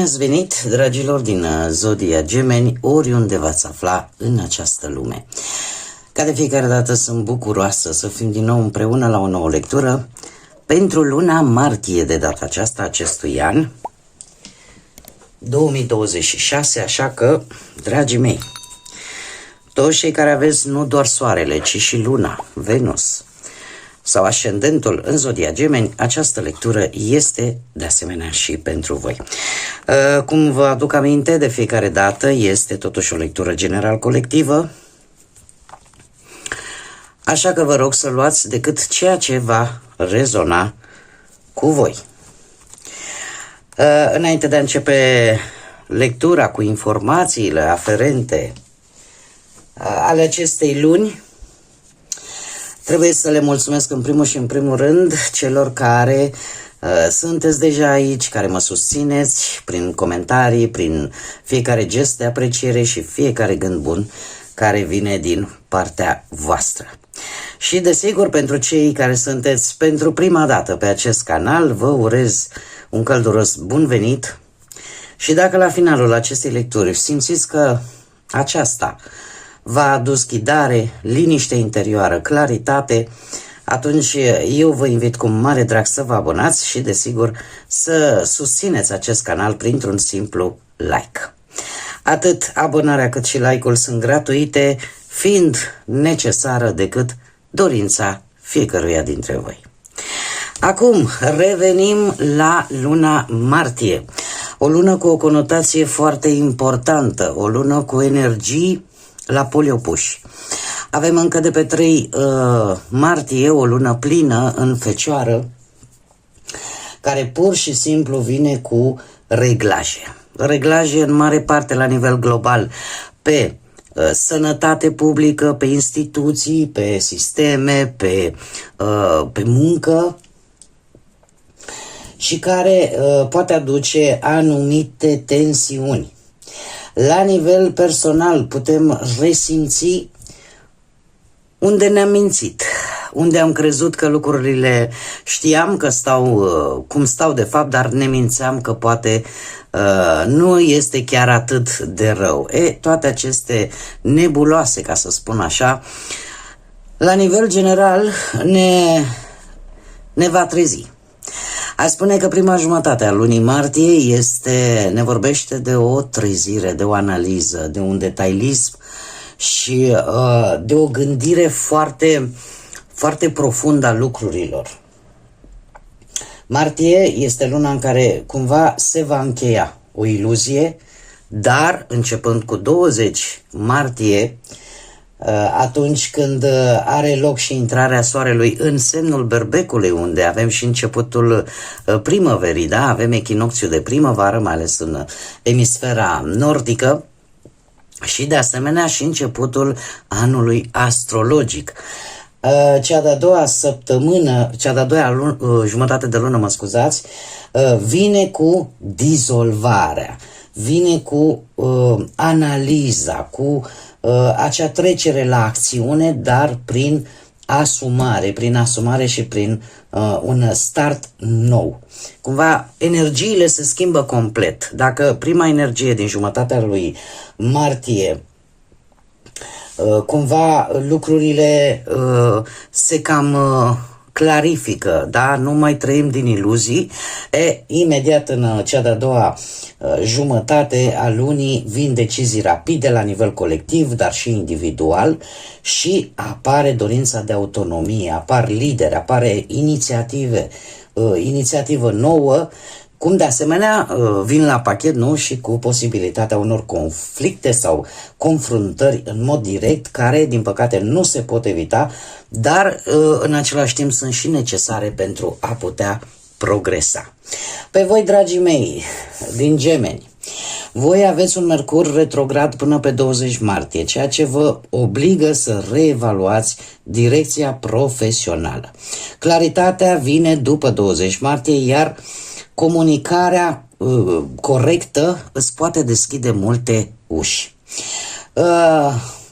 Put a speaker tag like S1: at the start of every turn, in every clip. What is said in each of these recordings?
S1: ați venit, dragilor din Zodia Gemeni, oriunde v-ați afla în această lume. Ca de fiecare dată sunt bucuroasă să fim din nou împreună la o nouă lectură pentru luna martie de data aceasta acestui an 2026, așa că, dragii mei, toți cei care aveți nu doar soarele, ci și luna, Venus sau ascendentul în Zodia Gemeni, această lectură este de asemenea și pentru voi. Cum vă aduc aminte de fiecare dată, este totuși o lectură general colectivă, așa că vă rog să luați decât ceea ce va rezona cu voi. Înainte de a începe lectura cu informațiile aferente ale acestei luni, trebuie să le mulțumesc în primul și în primul rând celor care sunteți deja aici, care mă susțineți prin comentarii, prin fiecare gest de apreciere și fiecare gând bun care vine din partea voastră. Și desigur, pentru cei care sunteți pentru prima dată pe acest canal, vă urez un călduros bun venit și dacă la finalul acestei lecturi simțiți că aceasta v-a adus ghidare, liniște interioară, claritate, atunci eu vă invit cu mare drag să vă abonați și, desigur, să susțineți acest canal printr-un simplu like. Atât abonarea cât și like-ul sunt gratuite, fiind necesară decât dorința fiecăruia dintre voi. Acum revenim la luna martie, o lună cu o conotație foarte importantă, o lună cu energii la poli opuși. Avem încă de pe 3 martie o lună plină în Fecioară, care pur și simplu vine cu reglaje. Reglaje în mare parte la nivel global pe sănătate publică, pe instituții, pe sisteme, pe muncă și care poate aduce anumite tensiuni. La nivel personal putem resimți unde ne-am mințit, unde am crezut că lucrurile știam că stau cum stau de fapt, dar ne mințeam că poate nu este chiar atât de rău. Toate aceste nebuloase, ca să spun așa, la nivel general ne va trezi. Aș spune că prima jumătate a lunii martie ne vorbește de o trezire, de o analiză, de un detailism și de o gândire foarte, foarte profundă a lucrurilor. Martie este luna în care cumva se va încheia o iluzie, dar începând cu 20 martie, atunci când are loc și intrarea soarelui în semnul Berbecului, unde avem și începutul primăverii, da? Avem echinocțiul de primăvară, mai ales în emisfera nordică, și de asemenea și începutul anului astrologic. Cea de-a doua săptămână, cea de-a doua jumătate de lună, mă scuzați, vine cu dizolvarea, vine cu analiza, cu acea trecere la acțiune, dar prin asumare și prin un start nou. Cumva energiile se schimbă complet. Dacă prima energie din jumătatea lui martie cumva lucrurile se cam clarifică, da? Nu mai trăim din iluzii, imediat în cea de-a doua jumătate a lunii vin decizii rapide la nivel colectiv, dar și individual, și apare dorința de autonomie, apar lideri, apare inițiativă nouă, cum de asemenea vin la pachet, nu, și cu posibilitatea unor conflicte sau confruntări în mod direct, care din păcate nu se pot evita, dar în același timp sunt și necesare pentru a putea progresa. Pe voi, dragii mei, din Gemeni, voi aveți un Mercur retrograd până pe 20 martie, ceea ce vă obligă să reevaluați direcția profesională. Claritatea vine după 20 martie, iar comunicarea corectă îți poate deschide multe uși.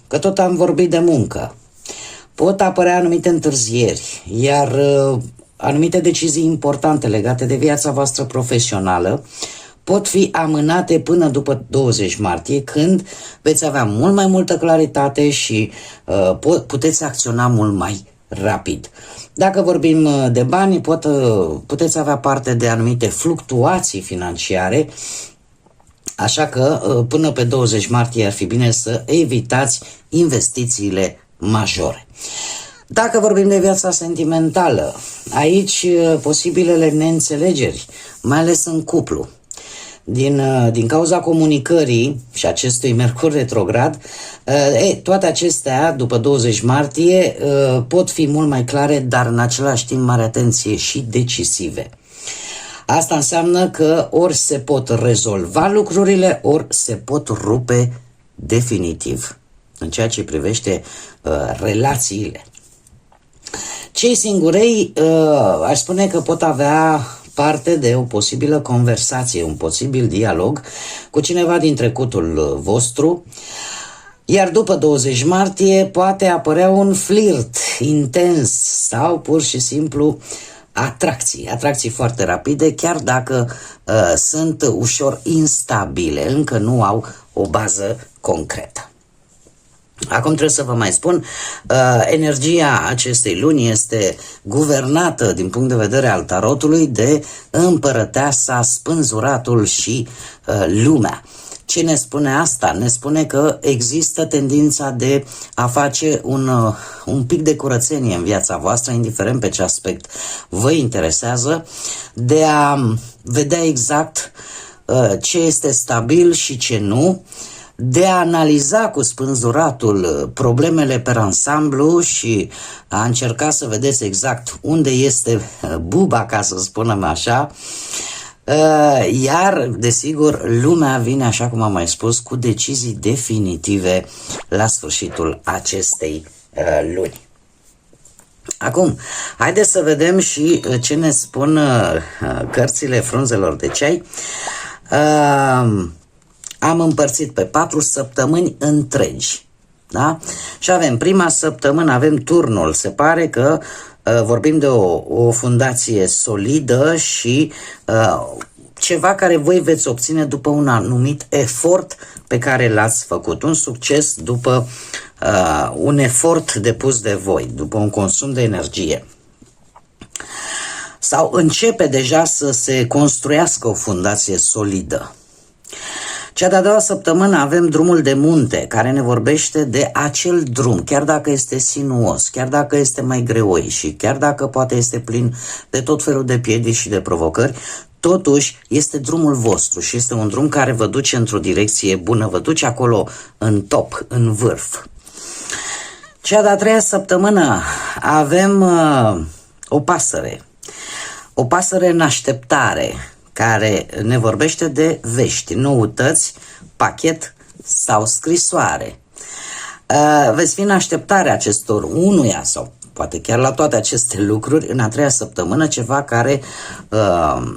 S1: Că tot am vorbit de muncă, pot apărea anumite întârzieri, iar anumite decizii importante legate de viața voastră profesională pot fi amânate până după 20 martie, când veți avea mult mai multă claritate și puteți acționa mult mai rapid. Dacă vorbim de bani, puteți avea parte de anumite fluctuații financiare, așa că până pe 20 martie ar fi bine să evitați investițiile majore. Dacă vorbim de viața sentimentală, aici posibilele neînțelegeri, mai ales în cuplu, din cauza comunicării și acestui Mercur retrograd, toate acestea, după 20 martie, pot fi mult mai clare, dar în același timp, mare atenție, și decisive. Asta înseamnă că ori se pot rezolva lucrurile, ori se pot rupe definitiv în ceea ce privește relațiile. Cei singurei, aș spune că pot avea parte de o posibilă conversație, un posibil dialog cu cineva din trecutul vostru, iar după 20 martie poate apărea un flirt intens sau pur și simplu atracții foarte rapide, chiar dacă sunt ușor instabile, încă nu au o bază concretă. Acum trebuie să vă mai spun, energia acestei luni este guvernată din punct de vedere al tarotului de împărăteasa, spânzuratul și lumea. Ce ne spune asta? Ne spune că există tendința de a face un pic de curățenie în viața voastră, indiferent pe ce aspect vă interesează, de a vedea exact ce este stabil și ce nu, de a analiza cu spânzuratul problemele pe ansamblu și a încerca să vedeți exact unde este buba, ca să spunem așa. Iar, desigur, lumea vine, așa cum am mai spus, cu decizii definitive la sfârșitul acestei luni. Acum, haideți să vedem și ce ne spun cărțile frunzelor de ceai. Am împărțit pe 4 săptămâni întregi. Da? Și avem prima săptămână, avem turnul. Se pare că vorbim de o fundație solidă și ceva care voi veți obține după un anumit efort pe care l-ați făcut. Un succes după un efort depus de voi, după un consum de energie. Sau începe deja să se construiască o fundație solidă. Cea de-a doua săptămână avem drumul de munte, care ne vorbește de acel drum, chiar dacă este sinuos, chiar dacă este mai greoi și chiar dacă poate este plin de tot felul de piedici și de provocări, totuși este drumul vostru și este un drum care vă duce într-o direcție bună, vă duce acolo în top, în vârf. Cea de-a treia săptămână avem o pasăre în așteptare, care ne vorbește de vești, noutăți, pachet sau scrisoare. Veți fi în așteptarea acestor unuia sau poate chiar la toate aceste lucruri în a treia săptămână, ceva care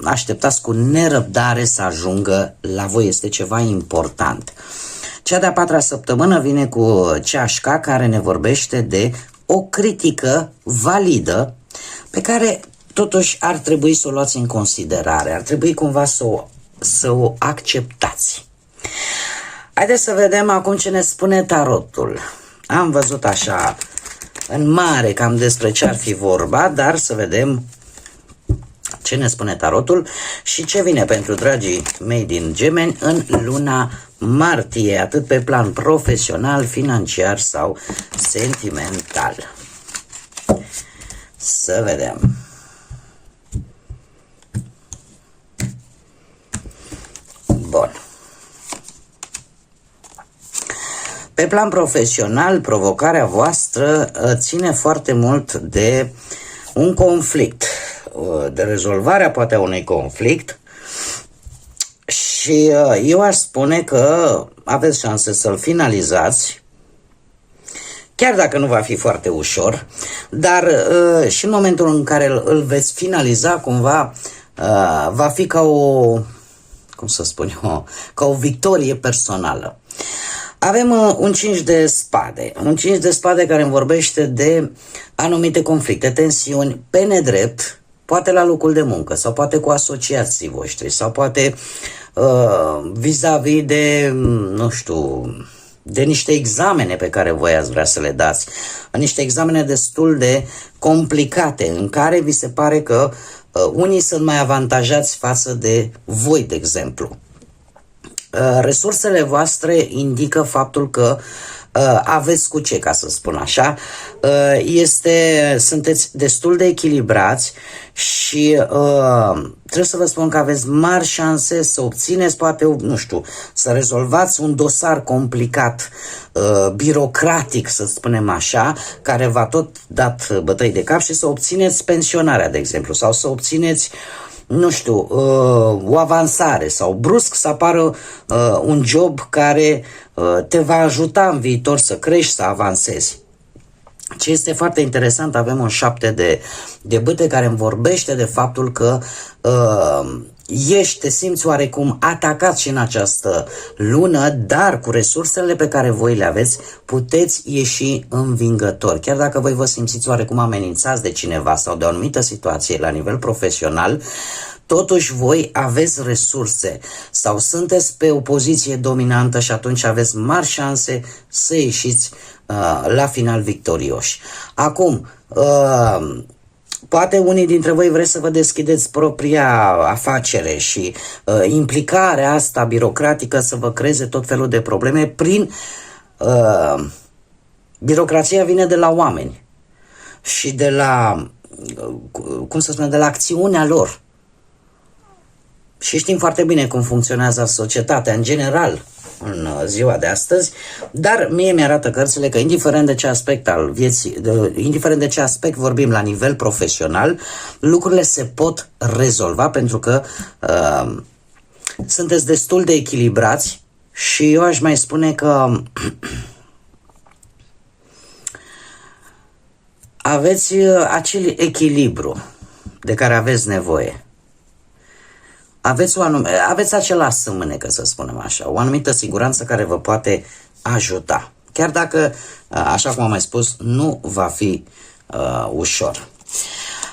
S1: așteptați cu nerăbdare să ajungă la voi, este ceva important. Cea de-a patra săptămână vine cu ceașca, care ne vorbește de o critică validă pe care totuși ar trebui să o luați în considerare, ar trebui cumva să o acceptați. Haideți să vedem acum ce ne spune tarotul. Am văzut așa în mare cam despre ce ar fi vorba, dar să vedem ce ne spune tarotul și ce vine pentru dragii mei din Gemeni în luna martie, atât pe plan profesional, financiar sau sentimental. Să vedem. Bun. Pe plan profesional, provocarea voastră ține foarte mult de un conflict, de rezolvarea poate a unui conflict și eu aș spune că aveți șanse să-l finalizați, chiar dacă nu va fi foarte ușor, dar și în momentul în care îl veți finaliza, cumva va fi ca cum să spun eu, ca o victorie personală. Avem un 5 de spade, un 5 de spade care îmi vorbește de anumite conflicte, tensiuni pe nedrept, poate la locul de muncă sau poate cu asociații voștri sau poate vis-a-vis de, nu știu, de niște examene pe care voi ați vrea să le dați, niște examene destul de complicate, în care vi se pare că unii sunt mai avantajați față de voi, de exemplu. Resursele voastre indică faptul că aveți cu ce, ca să spun așa, sunteți destul de echilibrați și trebuie să vă spun că aveți mari șanse să obțineți, poate, nu știu, să rezolvați un dosar complicat, birocratic, să spunem așa, care v-a tot dat bătăi de cap și să obțineți pensionarea, de exemplu, sau să obțineți, nu știu, o avansare sau brusc să apară un job care te va ajuta în viitor să crești, să avansezi. Ce este foarte interesant, avem un 7 de bâte care îmi vorbește de faptul că te simți oarecum atacat și în această lună, dar cu resursele pe care voi le aveți puteți ieși învingători. Chiar dacă voi vă simțiți oarecum amenințați de cineva sau de o anumită situație la nivel profesional, totuși voi aveți resurse sau sunteți pe o poziție dominantă și atunci aveți mari șanse să ieșiți la final victorioși. Acum, poate unii dintre voi vreți să vă deschideți propria afacere și implicarea asta birocratică să vă creeze tot felul de probleme prin... birocrația vine de la oameni și de la, cum să spun, de la acțiunea lor. Și știm foarte bine cum funcționează societatea în general în ziua de astăzi, dar mie mi-arată cărțile că indiferent de ce aspect al vieții, indiferent de ce aspect vorbim la nivel profesional, lucrurile se pot rezolva pentru că sunteți destul de echilibrați și eu aș mai spune că aveți acel echilibru de care aveți nevoie. Aveți acel as în mânecă, să spunem așa, o anumită siguranță care vă poate ajuta. Chiar dacă, așa cum am mai spus, nu va fi ușor.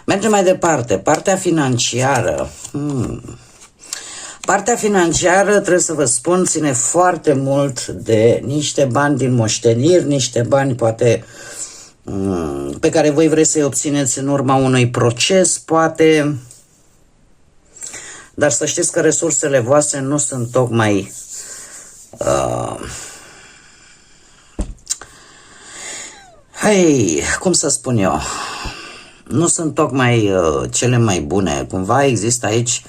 S1: Mergem mai departe. Partea financiară. Partea financiară, trebuie să vă spun, ține foarte mult de niște bani din moșteniri, niște bani poate pe care voi vreți să-i obțineți în urma unui proces, poate... Dar să știți că resursele voastre nu sunt tocmai cum să spun eu, nu sunt tocmai cele mai bune. Cumva există aici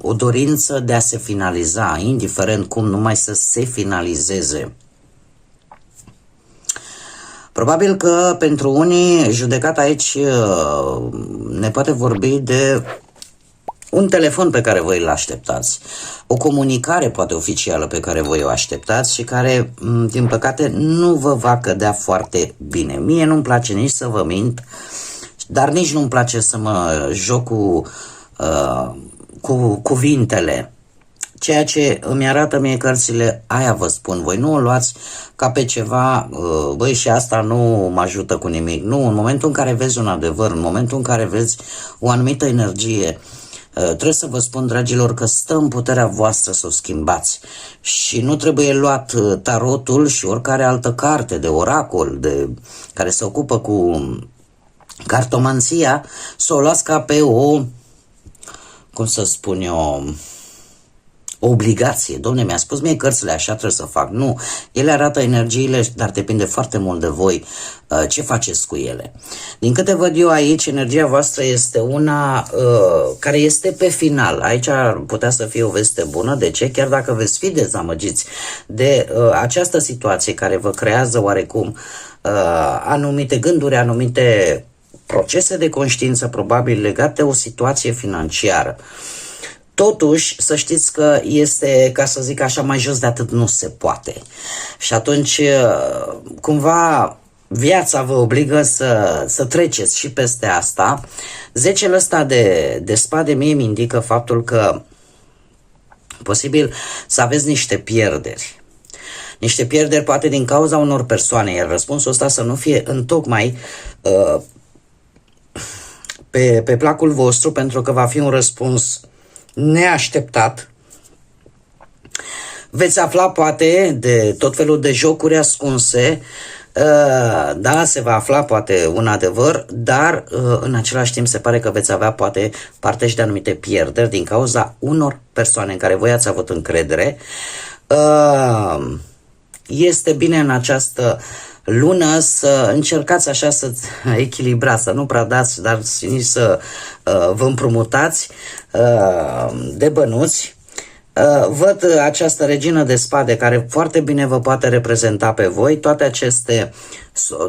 S1: o dorință de a se finaliza, indiferent cum, numai să se finalizeze. Probabil că pentru unii judecata aici ne poate vorbi de un telefon pe care voi îl așteptați, o comunicare poate oficială pe care voi o așteptați și care, din păcate, nu vă va cădea foarte bine. Mie nu-mi place nici să vă mint, dar nici nu-mi place să mă joc cu cuvintele. Ceea ce îmi arată mie cărțile, aia vă spun, voi nu o luați ca pe ceva, băi, și asta nu mă ajută cu nimic. Nu, în momentul în care vezi un adevăr, în momentul în care vezi o anumită energie, trebuie să vă spun, dragilor, că stă în puterea voastră să o schimbați și nu trebuie luat tarotul și oricare altă carte de oracol care se ocupă cu cartomanția, să o luați ca pe o, cum să spun eu, o obligație. Dom'le, mi-a spus mie cărțile, așa trebuie să fac. Nu, ele arată energiile, dar depinde foarte mult de voi ce faceți cu ele. Din câte văd eu aici, energia voastră este una care este pe final. Aici ar putea să fie o veste bună. De ce? Chiar dacă veți fi dezamăgiți de această situație care vă creează oarecum anumite gânduri, anumite procese de conștiință, probabil legate de o situație financiară. Totuși, să știți că este, ca să zic așa, mai jos de atât nu se poate. Și atunci, cumva, viața vă obligă să treceți și peste asta. Zecele ăsta de spade mie îmi indică faptul că posibil să aveți niște pierderi. Niște pierderi poate din cauza unor persoane, iar răspunsul ăsta să nu fie întocmai pe placul vostru, pentru că va fi un răspuns neașteptat. Veți afla poate de tot felul de jocuri ascunse, da, se va afla poate un adevăr, dar în același timp se pare că veți avea poate parte și de anumite pierderi din cauza unor persoane în care voi ați avut încredere. Este bine în această lună să încercați așa să echilibrați, să nu prea dați, dar nici să vă împrumutați de bănuți. Văd această regină de spade care foarte bine vă poate reprezenta pe voi.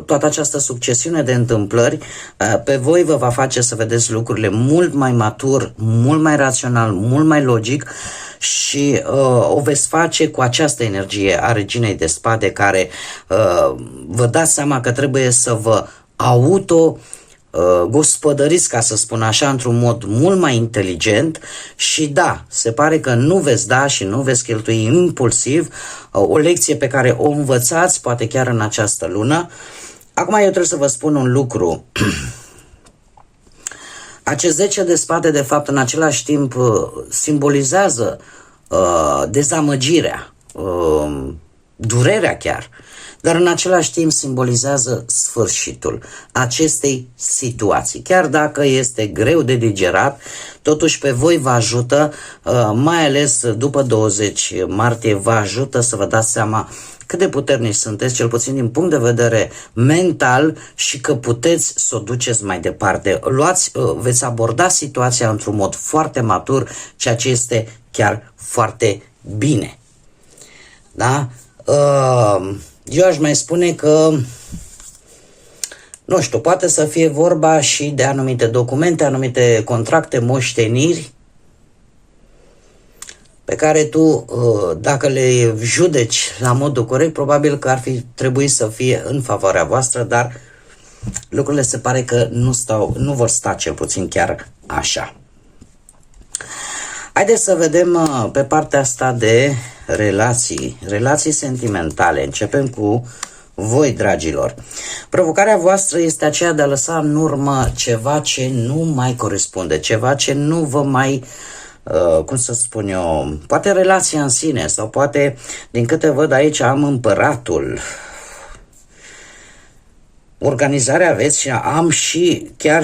S1: Toată această succesiune de întâmplări pe voi vă va face să vedeți lucrurile mult mai matur, mult mai rațional, mult mai logic și o veți face cu această energie a reginei de spade care vă dați seama că trebuie să vă gospodăriți, ca să spun așa, într-un mod mult mai inteligent și da, se pare că nu veți da și nu veți cheltui impulsiv, o lecție pe care o învățați poate chiar în această lună. Acum eu trebuie să vă spun un lucru. Acest 10 de spade, de fapt, în același timp simbolizează dezamăgirea, durerea chiar, dar în același timp simbolizează sfârșitul acestei situații. Chiar dacă este greu de digerat, totuși pe voi vă ajută, mai ales după 20 martie, vă ajută să vă dați seama cât de puternici sunteți, cel puțin din punct de vedere mental, și că puteți să o duceți mai departe. Veți aborda situația într-un mod foarte matur, ceea ce este chiar foarte bine. Da? Eu aș mai spune că, nu știu, poate să fie vorba și de anumite documente, anumite contracte, moșteniri, pe care tu, dacă le judeci la modul corect, probabil că ar fi trebuit să fie în favoarea voastră, dar lucrurile se pare că nu vor sta cel puțin chiar așa. Haideți să vedem pe partea asta de relații sentimentale. Începem cu voi, dragilor. Provocarea voastră este aceea de a lăsa în urmă ceva ce nu mai corespunde, ceva ce nu vă mai, cum să spun eu, poate relația în sine, sau poate, din câte văd aici, am împăratul. Organizarea aveți și am chiar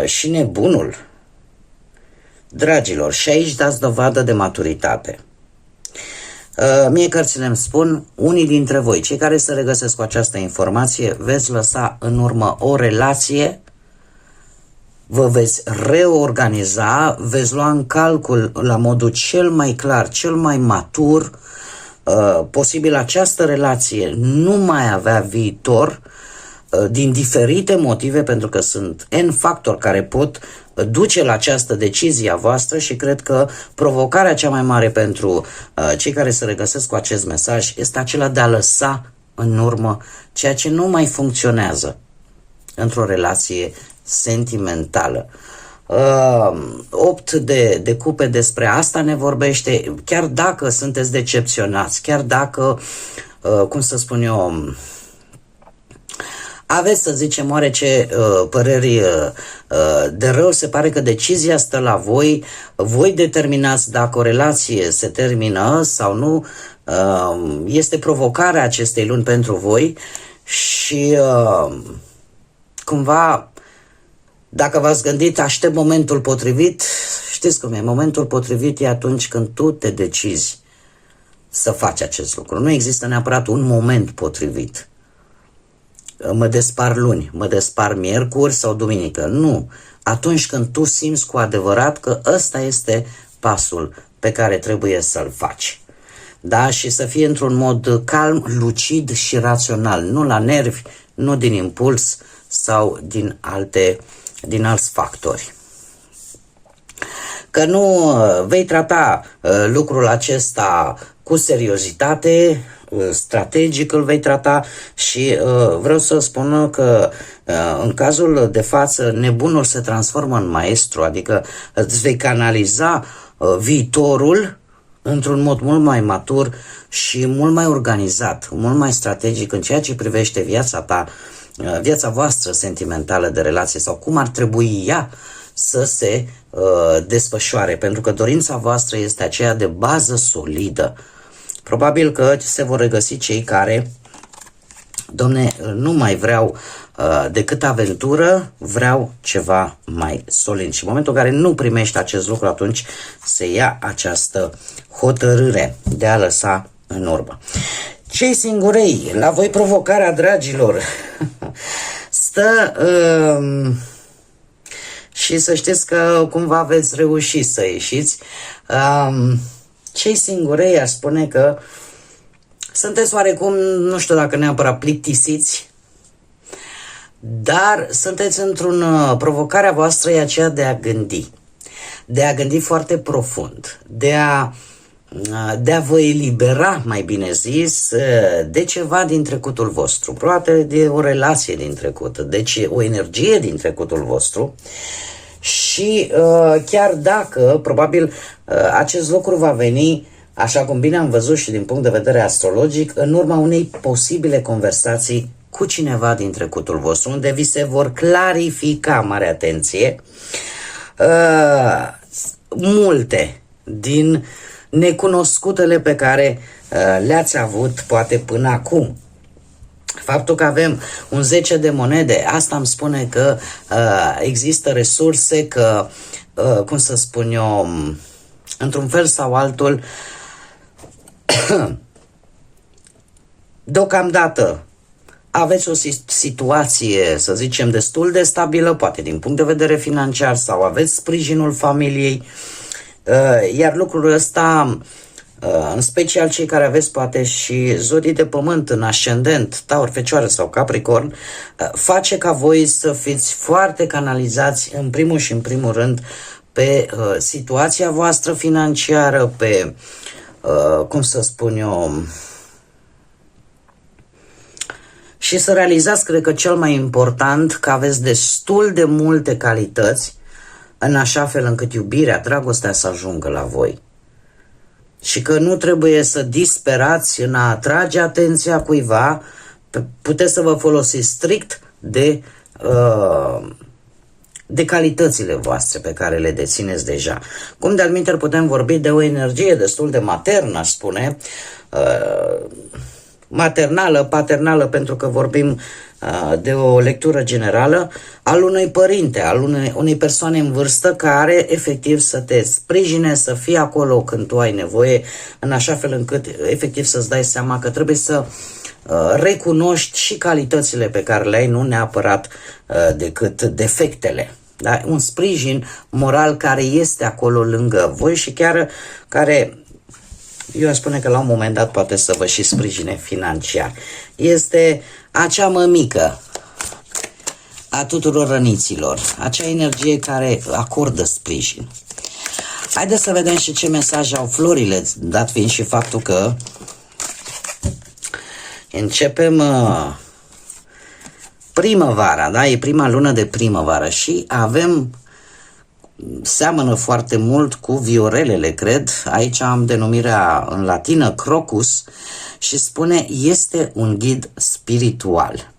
S1: și nebunul. Dragilor, și aici dați dovadă de maturitate. Mie cărțile îmi spun, unii dintre voi, cei care se regăsesc cu această informație, veți lăsa în urmă o relație, vă veți reorganiza, veți lua în calcul la modul cel mai clar, cel mai matur, posibil această relație nu mai avea viitor, din diferite motive, pentru că sunt N factori care pot duce la această decizie a voastră și cred că provocarea cea mai mare pentru cei care se regăsesc cu acest mesaj este acela de a lăsa în urmă ceea ce nu mai funcționează într-o relație sentimentală. 8 de cupe, despre asta ne vorbește, chiar dacă sunteți decepționați, chiar dacă, cum să spun eu, aveți, să zicem, oarece păreri de rău, se pare că decizia stă la voi, voi determinați dacă o relație se termină sau nu, este provocarea acestei luni pentru voi și cumva, dacă v-ați gândit, aștept momentul potrivit, știți cum e, momentul potrivit e atunci când tu te decizi să faci acest lucru. Nu există neapărat un moment potrivit. Mă despar luni, mă despar miercuri sau duminică. Nu. Atunci când tu simți cu adevărat că ăsta este pasul pe care trebuie să-l faci. Da? Și să fie într-un mod calm, lucid și rațional. Nu la nervi, nu din impuls sau din alți factori. Că nu vei trata lucrul acesta cu seriozitate, strategic îl vei trata și vreau să spun că în cazul de față nebunul se transformă în maestru, adică îți vei canaliza viitorul într-un mod mult mai matur și mult mai organizat, mult mai strategic în ceea ce privește viața ta, viața voastră sentimentală de relație sau cum ar trebui ea să se desfășoare, pentru că dorința voastră este aceea de bază solidă. Probabil că se vor regăsi cei care, domne, nu mai vreau decât aventură, vreau ceva mai solid. Și în momentul în care nu primești acest lucru, atunci se ia această hotărâre de a lăsa în urmă. Cei singurei, la voi provocarea, dragilor, stă și să știți că cumva veți reuși să ieșiți. Cei singurei, aș spune că sunteți oarecum, nu știu dacă neapărat plictisiți, dar sunteți provocarea voastră e aceea de a gândi foarte profund, de a vă elibera, mai bine zis, de ceva din trecutul vostru, poate de o relație din trecut, deci o energie din trecutul vostru. Și chiar dacă, probabil, acest lucru va veni, așa cum bine am văzut și din punct de vedere astrologic, în urma unei posibile conversații cu cineva din trecutul vostru, unde vi se vor clarifica, mare atenție, multe din necunoscutele pe care le-ați avut poate până acum. Faptul că avem un 10 de monede, asta îmi spune că există resurse, că, cum să spun eu, într-un fel sau altul, deocamdată aveți o situație, să zicem, destul de stabilă, poate din punct de vedere financiar, sau aveți sprijinul familiei, iar lucrul ăsta, în special cei care aveți poate și zodii de pământ în ascendent, Taur, Fecioară sau Capricorn, face ca voi să fiți foarte canalizați în primul și în primul rând pe situația voastră financiară, pe, cum să spun eu, și să realizați, cred că cel mai important, că aveți destul de multe calități în așa fel încât iubirea, dragostea să ajungă la voi. Și că nu trebuie să disperați în a atrage atenția cuiva, puteți să vă folosiți strict de calitățile voastre pe care le dețineți deja. Cum de altminteri putem vorbi de o energie destul de maternă, aș spune, maternală, paternală, pentru că vorbim de o lectură generală, al unui părinte, al unei persoane în vârstă care efectiv să te sprijine, să fie acolo când tu ai nevoie, în așa fel încât efectiv să-ți dai seama că trebuie să recunoști și calitățile pe care le ai, nu neapărat decât defectele. Da? Un sprijin moral care este acolo lângă voi și chiar care, eu aș spune că la un moment dat poate să vă și sprijine financiar. Este acea mămică a tuturor răniților, acea energie care acordă sprijin. Haideți să vedem și ce mesaj au florile, dat fiind și faptul că începem primăvara, da? E prima lună de primăvară și seamănă foarte mult cu viorelele, cred. Aici am denumirea în latină crocus și spune este un ghid spiritual.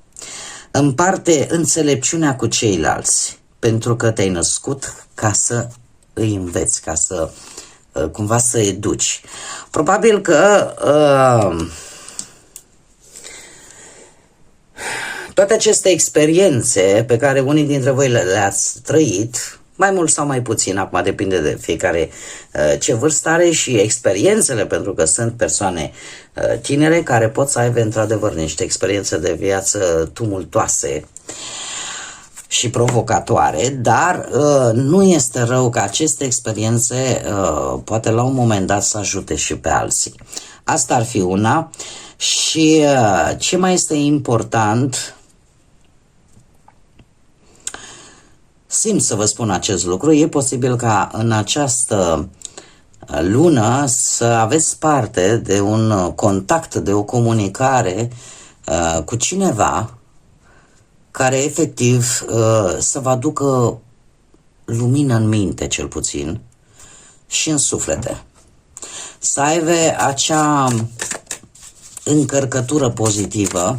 S1: Împarte înțelepciunea cu ceilalți, pentru că te-ai născut ca să îi înveți, ca să cumva să educi. Probabil că toate aceste experiențe pe care unii dintre voi le-ați trăit, mai mult sau mai puțin, acum depinde de fiecare ce vârstă are și experiențele, pentru că sunt persoane tinere care pot să aibă într-adevăr niște experiențe de viață tumultoase și provocatoare, dar nu este rău că aceste experiențe poate la un moment dat să ajute și pe alții. Asta ar fi una. Și ce mai este important, simt să vă spun acest lucru, e posibil ca în această lună să aveți parte de un contact, de o comunicare cu cineva care efectiv să vă aducă lumină în minte, cel puțin, și în suflete. Să aibă acea încărcătură pozitivă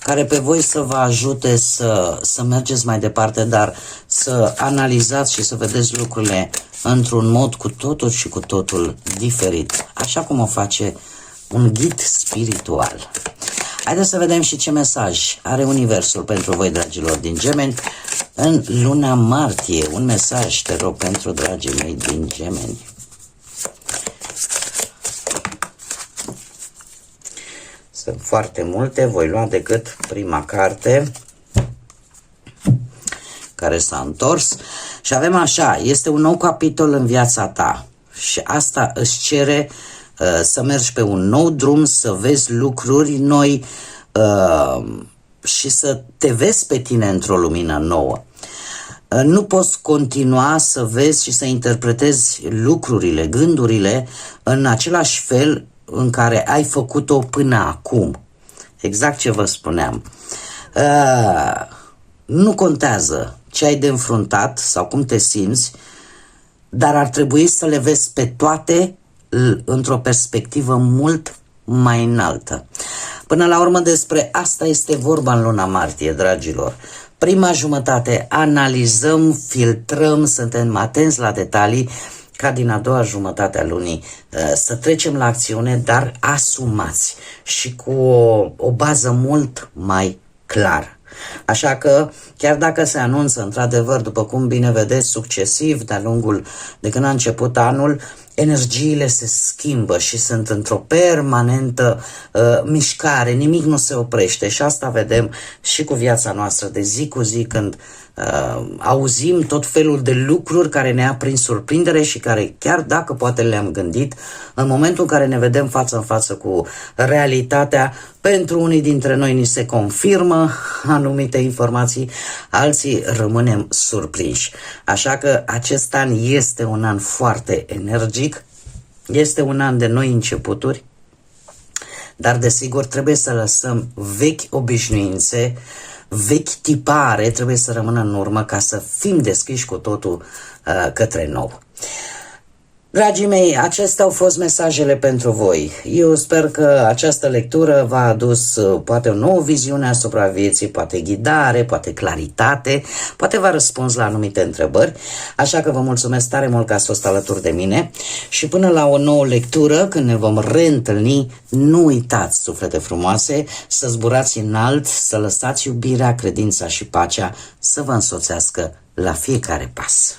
S1: care pe voi să vă ajute să mergeți mai departe, dar să analizați și să vedeți lucrurile într-un mod cu totul și cu totul diferit, așa cum o face un ghid spiritual. Haideți să vedem și ce mesaj are Universul pentru voi, dragilor din Gemeni, în luna martie. Un mesaj, te rog, pentru dragii mei din Gemeni. Sunt foarte multe, voi lua decât prima carte care s-a întors și avem așa: este un nou capitol în viața ta și asta îți cere să mergi pe un nou drum, să vezi lucruri noi și să te vezi pe tine într-o lumină nouă. Nu poți continua să vezi și să interpretezi lucrurile, gândurile în același fel în care ai făcut-o până acum. Exact ce vă spuneam. Nu contează ce ai de înfruntat sau cum te simți, dar ar trebui să le vezi pe toate într-o perspectivă mult mai înaltă. Până la urmă, despre asta este vorba în luna martie, dragilor. Prima jumătate analizăm, filtrăm, suntem atenți la detalii, ca din a doua jumătate a lunii să trecem la acțiune, dar asumați și cu o bază mult mai clară. Așa că, chiar dacă se anunță într-adevăr, după cum bine vedeți, succesiv de când a început anul, energiile se schimbă și sunt într-o permanentă mișcare, nimic nu se oprește și asta vedem și cu viața noastră de zi cu zi, când auzim tot felul de lucruri care ne-a prins surprindere și care, chiar dacă poate le-am gândit, în momentul în care ne vedem față în față cu realitatea, pentru unii dintre noi ni se confirmă anumite informații, alții rămânem surprinși. Așa că acest an este un an foarte energic, este un an de noi începuturi, dar desigur trebuie să lăsăm vechi obișnuințe, vechi tipare, trebuie să rămână în urmă ca să fim deschiși cu totul către nou. Dragii mei, acestea au fost mesajele pentru voi. Eu sper că această lectură v-a adus poate o nouă viziune asupra vieții, poate ghidare, poate claritate, poate v-a răspuns la anumite întrebări, așa că vă mulțumesc tare mult că ați fost alături de mine și până la o nouă lectură, când ne vom reîntâlni, nu uitați, suflete frumoase, să zburați înalt, să lăsați iubirea, credința și pacea să vă însoțească la fiecare pas.